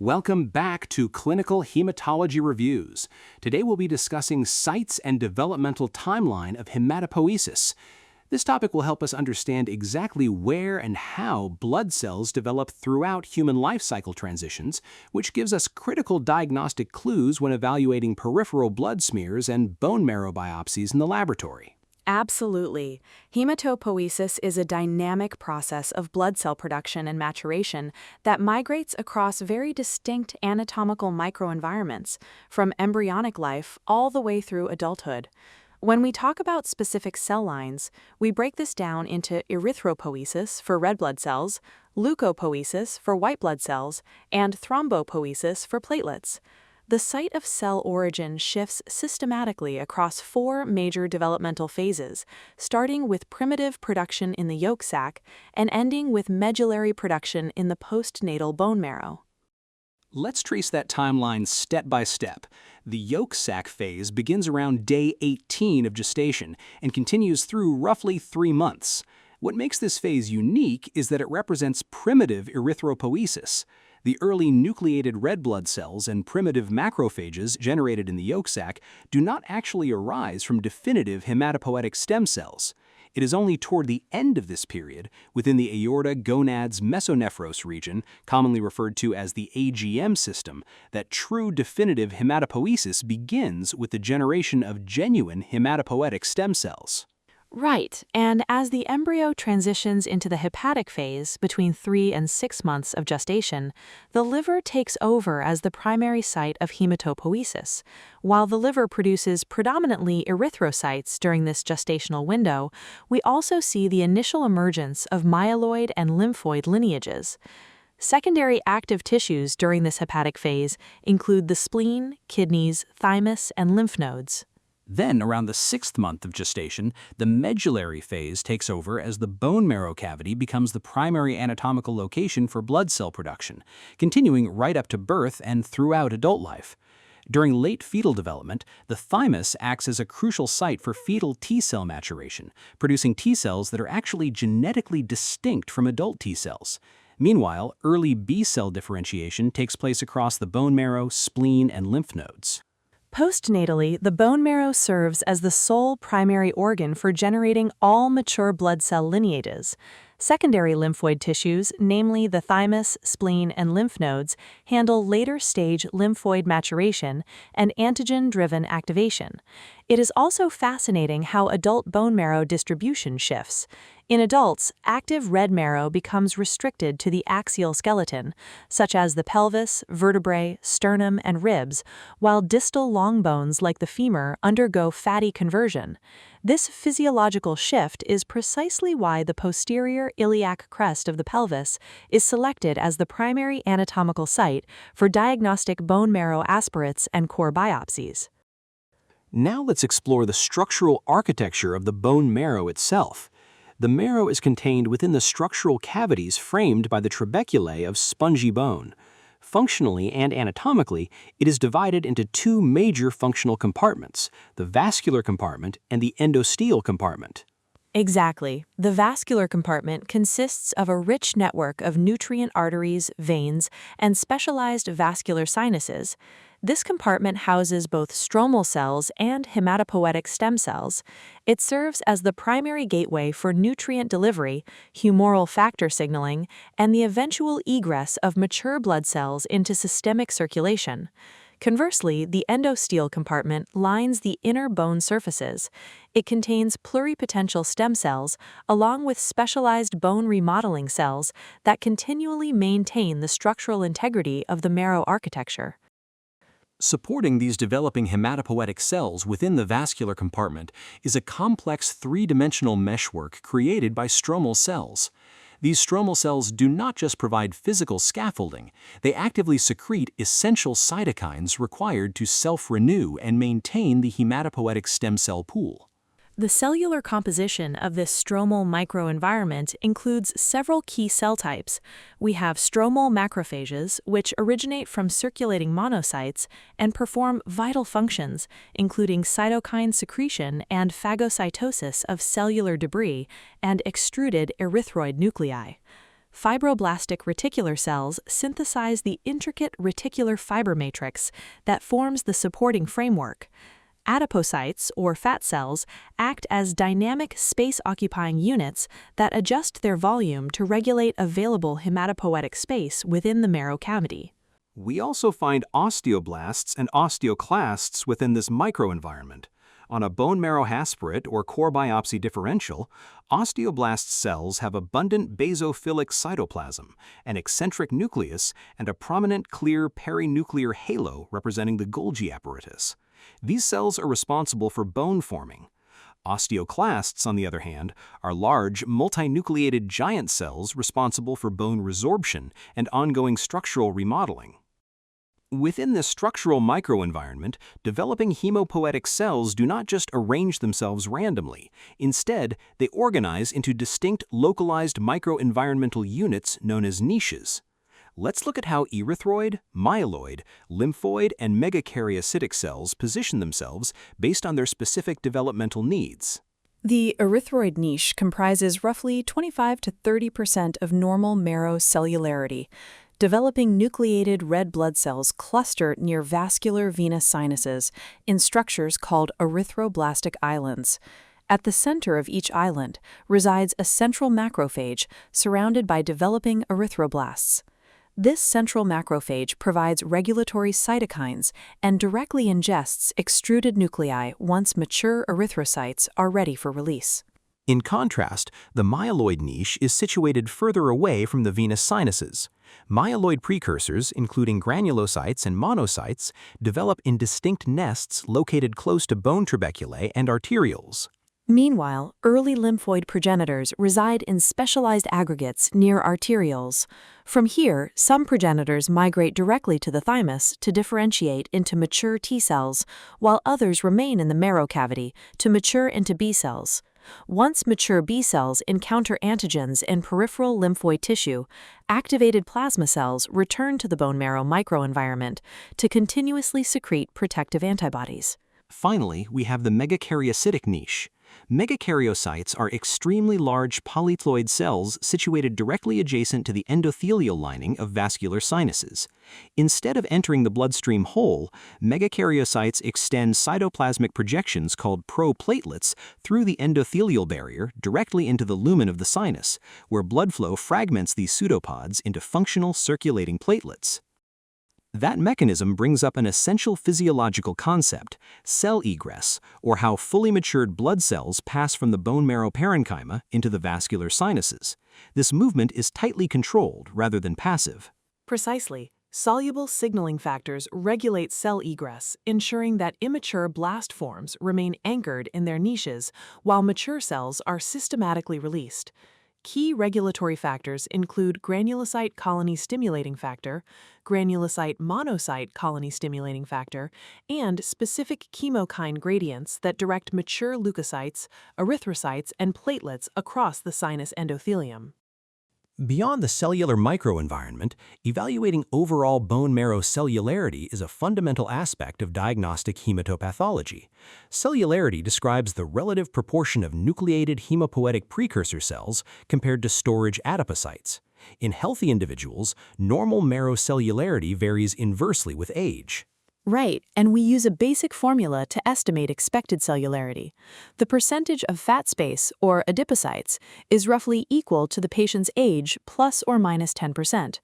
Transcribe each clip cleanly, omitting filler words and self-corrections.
Welcome back to Clinical Hematology Reviews. Today we'll be discussing sites and developmental timeline of hematopoiesis. This topic will help us understand exactly where and how blood cells develop throughout human life cycle transitions, which gives us critical diagnostic clues when evaluating peripheral blood smears and bone marrow biopsies in the laboratory. Absolutely. Hematopoiesis is a dynamic process of blood cell production and maturation that migrates across very distinct anatomical microenvironments, from embryonic life all the way through adulthood. When we talk about specific cell lines, we break this down into erythropoiesis for red blood cells, leukopoiesis for white blood cells, and thrombopoiesis for platelets. The site of cell origin shifts systematically across four major developmental phases, starting with primitive production in the yolk sac and ending with medullary production in the postnatal bone marrow. Let's trace that timeline step by step. The yolk sac phase begins around day 18 of gestation and continues through roughly 3 months. What makes this phase unique is that it represents primitive erythropoiesis. The early nucleated red blood cells and primitive macrophages generated in the yolk sac do not actually arise from definitive hematopoietic stem cells. It is only toward the end of this period, within the aorta gonads mesonephros region, commonly referred to as the AGM system, that true definitive hematopoiesis begins with the generation of genuine hematopoietic stem cells. Right, and as the embryo transitions into the hepatic phase between 3 and 6 months of gestation, the liver takes over as the primary site of hematopoiesis. While the liver produces predominantly erythrocytes during this gestational window, we also see the initial emergence of myeloid and lymphoid lineages. Secondary active tissues during this hepatic phase include the spleen, kidneys, thymus, and lymph nodes. Then, around the 6th month of gestation, the medullary phase takes over as the bone marrow cavity becomes the primary anatomical location for blood cell production, continuing right up to birth and throughout adult life. During late fetal development, the thymus acts as a crucial site for fetal T-cell maturation, producing T-cells that are actually genetically distinct from adult T-cells. Meanwhile, early B-cell differentiation takes place across the bone marrow, spleen, and lymph nodes. Postnatally, the bone marrow serves as the sole primary organ for generating all mature blood cell lineages. Secondary lymphoid tissues, namely the thymus, spleen, and lymph nodes, handle later-stage lymphoid maturation and antigen-driven activation. It is also fascinating how adult bone marrow distribution shifts. In adults, active red marrow becomes restricted to the axial skeleton, such as the pelvis, vertebrae, sternum, and ribs, while distal long bones like the femur undergo fatty conversion. This physiological shift is precisely why the posterior iliac crest of the pelvis is selected as the primary anatomical site for diagnostic bone marrow aspirates and core biopsies. Now let's explore the structural architecture of the bone marrow itself. The marrow is contained within the structural cavities framed by the trabeculae of spongy bone. Functionally and anatomically, it is divided into 2 major functional compartments, the vascular compartment and the endosteal compartment. Exactly. The vascular compartment consists of a rich network of nutrient arteries, veins, and specialized vascular sinuses. This compartment houses both stromal cells and hematopoietic stem cells. It serves as the primary gateway for nutrient delivery, humoral factor signaling, and the eventual egress of mature blood cells into systemic circulation. Conversely, the endosteal compartment lines the inner bone surfaces. It contains pluripotential stem cells, along with specialized bone remodeling cells that continually maintain the structural integrity of the marrow architecture. Supporting these developing hematopoietic cells within the vascular compartment is a complex 3-dimensional meshwork created by stromal cells. These stromal cells do not just provide physical scaffolding, they actively secrete essential cytokines required to self-renew and maintain the hematopoietic stem cell pool. The cellular composition of this stromal microenvironment includes several key cell types. We have stromal macrophages, which originate from circulating monocytes and perform vital functions, including cytokine secretion and phagocytosis of cellular debris and extruded erythroid nuclei. fibroblastic reticular cells synthesize the intricate reticular fiber matrix that forms the supporting framework. Adipocytes, or fat cells, act as dynamic space-occupying units that adjust their volume to regulate available hematopoietic space within the marrow cavity. We also find osteoblasts and osteoclasts within this microenvironment. On a bone marrow aspirate or core biopsy differential, osteoblast cells have abundant basophilic cytoplasm, an eccentric nucleus, and a prominent clear perinuclear halo representing the Golgi apparatus. These cells are responsible for bone forming. Osteoclasts, on the other hand, are large, multinucleated giant cells responsible for bone resorption and ongoing structural remodeling. Within this structural microenvironment, developing hemopoietic cells do not just arrange themselves randomly. Instead, they organize into distinct localized microenvironmental units known as niches. Let's look at how erythroid, myeloid, lymphoid, and megakaryocytic cells position themselves based on their specific developmental needs. The erythroid niche comprises roughly 25 to 30% of normal marrow cellularity. Developing nucleated red blood cells cluster near vascular venous sinuses in structures called erythroblastic islands. At the center of each island resides a central macrophage surrounded by developing erythroblasts. This central macrophage provides regulatory cytokines and directly ingests extruded nuclei once mature erythrocytes are ready for release. In contrast, the myeloid niche is situated further away from the venous sinuses. Myeloid precursors, including granulocytes and monocytes, develop in distinct nests located close to bone trabeculae and arterioles. Meanwhile, early lymphoid progenitors reside in specialized aggregates near arterioles. From here, some progenitors migrate directly to the thymus to differentiate into mature T cells, while others remain in the marrow cavity to mature into B cells. Once mature B cells encounter antigens in peripheral lymphoid tissue, activated plasma cells return to the bone marrow microenvironment to continuously secrete protective antibodies. Finally, we have the megakaryocytic niche. Megakaryocytes are extremely large polyploid cells situated directly adjacent to the endothelial lining of vascular sinuses. Instead of entering the bloodstream whole, megakaryocytes extend cytoplasmic projections called proplatelets through the endothelial barrier directly into the lumen of the sinus, where blood flow fragments these pseudopods into functional circulating platelets. That mechanism brings up an essential physiological concept, cell egress, or how fully matured blood cells pass from the bone marrow parenchyma into the vascular sinuses. This movement is tightly controlled rather than passive. Precisely. Soluble signaling factors regulate cell egress, ensuring that immature blast forms remain anchored in their niches while mature cells are systematically released. Key regulatory factors include granulocyte colony stimulating factor, granulocyte monocyte colony stimulating factor, and specific chemokine gradients that direct mature leukocytes, erythrocytes, and platelets across the sinus endothelium. Beyond the cellular microenvironment, evaluating overall bone marrow cellularity is a fundamental aspect of diagnostic hematopathology. Cellularity describes the relative proportion of nucleated hemopoietic precursor cells compared to storage adipocytes. In healthy individuals, normal marrow cellularity varies inversely with age. Right, and we use a basic formula to estimate expected cellularity. The percentage of fat space, or adipocytes, is roughly equal to the patient's age plus or minus 10%.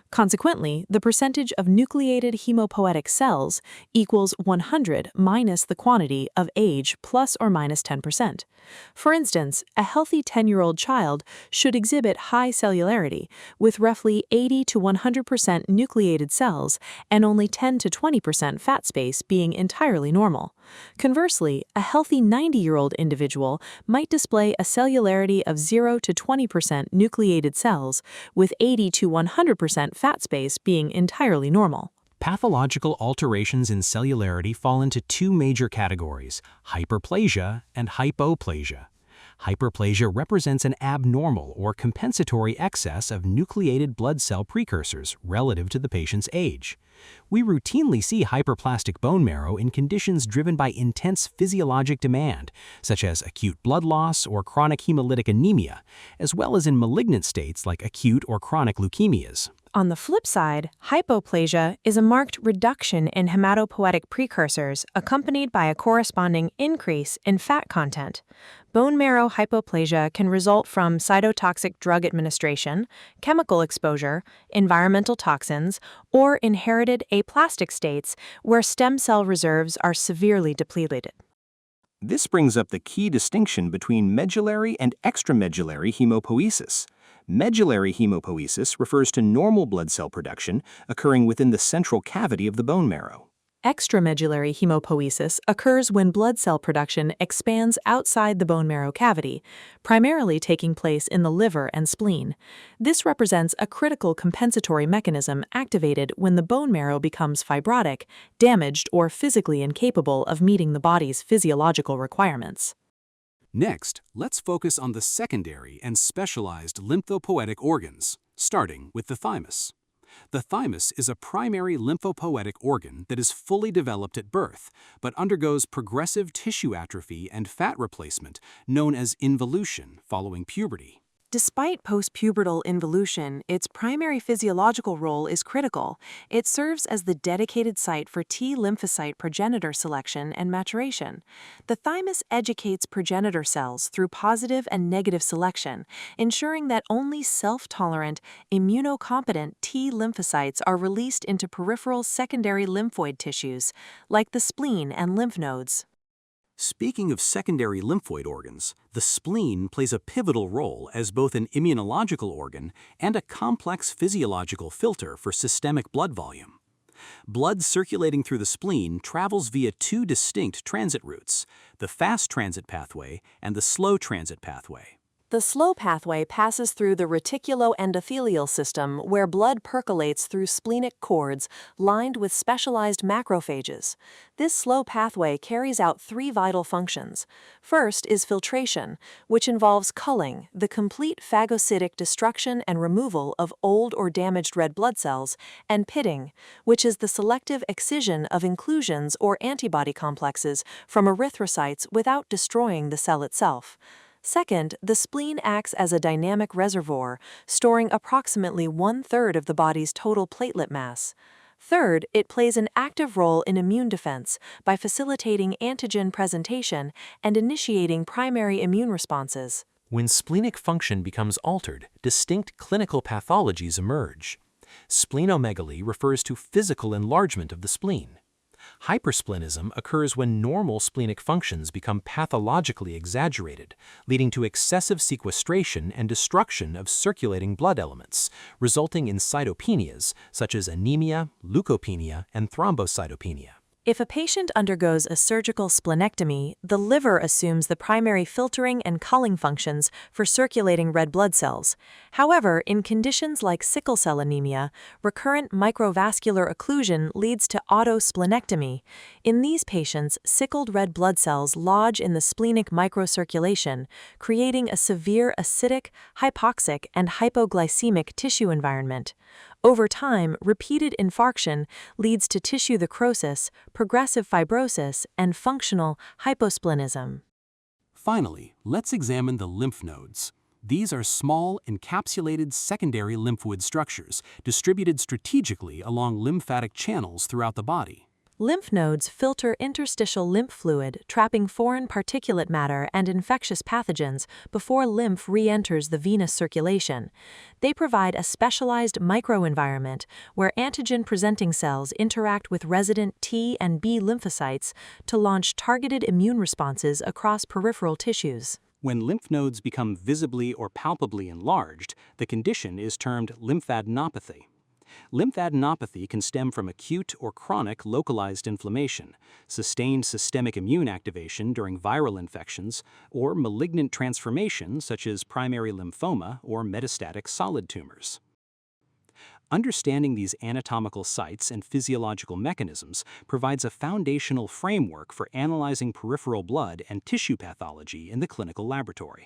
Consequently, the percentage of nucleated hemopoietic cells equals 100 minus the quantity of age plus or minus 10%. For instance, a healthy 10-year-old child should exhibit high cellularity, with roughly 80 to 100% nucleated cells and only 10 to 20% fat space being entirely normal. Conversely, a healthy 90-year-old individual might display a cellularity of 0 to 20% nucleated cells, with 80 to 100% fat space being entirely normal. Pathological alterations in cellularity fall into two major categories: hyperplasia and hypoplasia. Hyperplasia represents an abnormal or compensatory excess of nucleated blood cell precursors relative to the patient's age. We routinely see hyperplastic bone marrow in conditions driven by intense physiologic demand, such as acute blood loss or chronic hemolytic anemia, as well as in malignant states like acute or chronic leukemias. On the flip side, hypoplasia is a marked reduction in hematopoietic precursors accompanied by a corresponding increase in fat content. Bone marrow hypoplasia can result from cytotoxic drug administration, chemical exposure, environmental toxins, or inherited aplastic states where stem cell reserves are severely depleted. This brings up the key distinction between medullary and extramedullary hematopoiesis. Medullary hematopoiesis refers to normal blood cell production occurring within the central cavity of the bone marrow. Extramedullary hematopoiesis occurs when blood cell production expands outside the bone marrow cavity, primarily taking place in the liver and spleen. This represents a critical compensatory mechanism activated when the bone marrow becomes fibrotic, damaged, or physically incapable of meeting the body's physiological requirements. Next, let's focus on the secondary and specialized lymphopoietic organs, starting with the thymus. The thymus is a primary lymphopoietic organ that is fully developed at birth, but undergoes progressive tissue atrophy and fat replacement, known as involution, following puberty. Despite postpubertal involution, its primary physiological role is critical. It serves as the dedicated site for T lymphocyte progenitor selection and maturation. The thymus educates progenitor cells through positive and negative selection, ensuring that only self-tolerant, immunocompetent T lymphocytes are released into peripheral secondary lymphoid tissues, like the spleen and lymph nodes. Speaking of secondary lymphoid organs, the spleen plays a pivotal role as both an immunological organ and a complex physiological filter for systemic blood volume. Blood circulating through the spleen travels via two distinct transit routes, the fast transit pathway and the slow transit pathway. The slow pathway passes through the reticuloendothelial system, where blood percolates through splenic cords lined with specialized macrophages. This slow pathway carries out three vital functions. First is filtration, which involves culling, the complete phagocytic destruction and removal of old or damaged red blood cells, and pitting, which is the selective excision of inclusions or antibody complexes from erythrocytes without destroying the cell itself. Second, the spleen acts as a dynamic reservoir, storing approximately 1/3 of the body's total platelet mass. Third, it plays an active role in immune defense by facilitating antigen presentation and initiating primary immune responses. When splenic function becomes altered, distinct clinical pathologies emerge. Splenomegaly refers to physical enlargement of the spleen. Hypersplenism occurs when normal splenic functions become pathologically exaggerated, leading to excessive sequestration and destruction of circulating blood elements, resulting in cytopenias such as anemia, leukopenia, and thrombocytopenia. If a patient undergoes a surgical splenectomy, the liver assumes the primary filtering and culling functions for circulating red blood cells. However, in conditions like sickle cell anemia, recurrent microvascular occlusion leads to autosplenectomy. In these patients, sickled red blood cells lodge in the splenic microcirculation, creating a severe acidic, hypoxic, and hypoglycemic tissue environment. Over time, repeated infarction leads to tissue necrosis, progressive fibrosis, and functional hyposplenism. Finally, let's examine the lymph nodes. These are small, encapsulated secondary lymphoid structures distributed strategically along lymphatic channels throughout the body. Lymph nodes filter interstitial lymph fluid, trapping foreign particulate matter and infectious pathogens before lymph re-enters the venous circulation. They provide a specialized microenvironment where antigen-presenting cells interact with resident T and B lymphocytes to launch targeted immune responses across peripheral tissues. When lymph nodes become visibly or palpably enlarged, the condition is termed lymphadenopathy. Lymphadenopathy can stem from acute or chronic localized inflammation, sustained systemic immune activation during viral infections, or malignant transformation such as primary lymphoma or metastatic solid tumors. Understanding these anatomical sites and physiological mechanisms provides a foundational framework for analyzing peripheral blood and tissue pathology in the clinical laboratory.